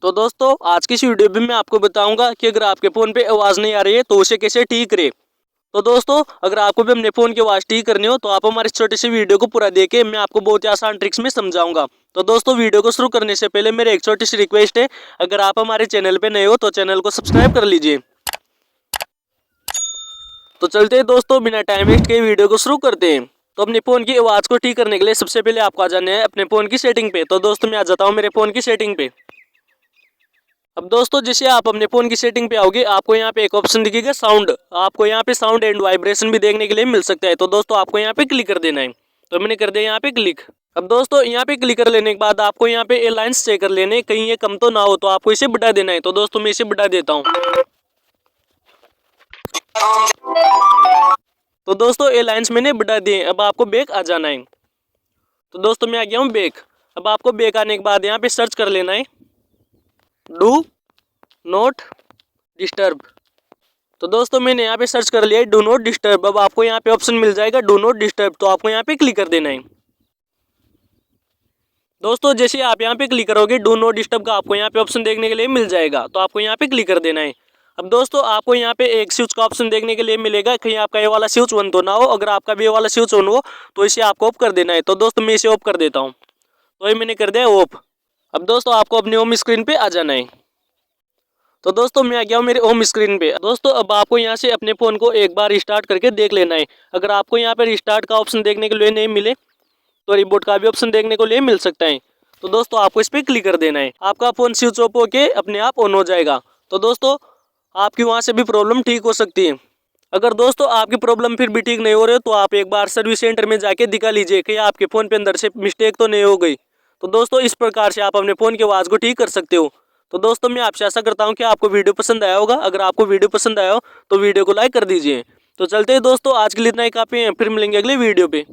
तो दोस्तों आज की इस वीडियो में मैं आपको बताऊंगा कि अगर आपके फ़ोन पे आवाज़ नहीं आ रही है तो उसे कैसे ठीक करें। तो दोस्तों अगर आपको भी अपने फ़ोन की आवाज़ ठीक करनी हो तो आप हमारे इस छोटे से वीडियो को पूरा देखें, मैं आपको बहुत ही आसान ट्रिक्स में समझाऊंगा। तो दोस्तों वीडियो को शुरू करने से पहले मेरी एक छोटी सी रिक्वेस्ट है, अगर आप हमारे चैनल पर नए हो तो चैनल को सब्सक्राइब कर लीजिए। तो चलते हैं दोस्तों, बिना टाइम वेस्ट के वीडियो को शुरू करते हैं। तो अपने फ़ोन की आवाज़ को ठीक करने के लिए सबसे पहले आपको आ जाना है अपने फ़ोन की सेटिंग पे। तो दोस्तों मैं आ जाता हूँ मेरे फ़ोन की सेटिंग पे। अब दोस्तों जैसे आप अपने फ़ोन की सेटिंग पे आओगे आपको यहाँ पे एक ऑप्शन दिखेगा साउंड। आपको यहाँ पे साउंड एंड वाइब्रेशन भी देखने के लिए मिल सकता है। तो दोस्तों आपको यहाँ पे क्लिक कर देना है। तो मैंने कर दिया यहाँ पे क्लिक। अब दोस्तों यहाँ पे क्लिक कर लेने के बाद आपको यहाँ पे लाइन्स चेक कर लेने, कहीं ये कम तो ना हो, तो आपको इसे बढ़ा देना है। तो दोस्तों मैं इसे बढ़ा देता हूँ। तो दोस्तों ये लाइन्स मैंने बढ़ा दिए। अब आपको बैक आ जाना है। तो दोस्तों मैं आ गया हूँ बैक। अब आपको बैक आने के बाद यहाँ पे सर्च कर लेना है डू नॉट डिस्टर्ब। तो दोस्तों मैंने यहाँ पे सर्च कर लिया है डू नॉट डिस्टर्ब। अब आपको यहाँ पे ऑप्शन मिल जाएगा डू नॉट डिस्टर्ब, तो आपको यहाँ पे क्लिक कर देना है। दोस्तों जैसे आप यहाँ पे क्लिक करोगे डू नॉट डिस्टर्ब का आपको यहाँ पे ऑप्शन देखने के लिए मिल जाएगा, तो आपको यहाँ पे क्लिक कर देना है। अब दोस्तों आपको यहाँ पे एक स्विच का ऑप्शन देखने के लिए मिलेगा, कहीं आपका ये वाला स्विच ऑन तो ना हो। अगर आपका भी ये वाला स्विच ऑन हो तो इसे आपको ऑफ कर देना है। तो दोस्तों मैं इसे ऑफ कर देता हूँ। तो ये मैंने कर दिया ऑफ। अब दोस्तों आपको अपनी होम स्क्रीन पे आ जाना है। तो दोस्तों मैं आ गया हूँ मेरे होम स्क्रीन पे। दोस्तों अब आपको यहाँ से अपने फ़ोन को एक बार रिस्टार्ट करके देख लेना है। अगर आपको यहाँ पे रिस्टार्ट का ऑप्शन देखने के लिए नहीं मिले तो रिबूट का भी ऑप्शन देखने को लिए मिल सकता है। तो दोस्तों आपको इस पर क्लिक कर देना है। आपका फ़ोन स्विच ऑफ होके अपने आप ऑन हो जाएगा। तो दोस्तों आपकी वहाँ से भी प्रॉब्लम ठीक हो सकती है। अगर दोस्तों आपकी प्रॉब्लम फिर भी ठीक नहीं हो रही हो तो आप एक बार सर्विस सेंटर में जाके दिखा लीजिए कि आपके फ़ोन पे अंदर से मिस्टेक तो नहीं हो गई। तो दोस्तों इस प्रकार से आप अपने फ़ोन की आवाज़ को ठीक कर सकते हो। तो दोस्तों मैं आपसे आशा करता हूँ कि आपको वीडियो पसंद आया होगा। अगर आपको वीडियो पसंद आया हो तो वीडियो को लाइक कर दीजिए। तो चलते हैं दोस्तों, आज के लिए इतना ही काफ़ी है, फिर मिलेंगे अगले वीडियो पे।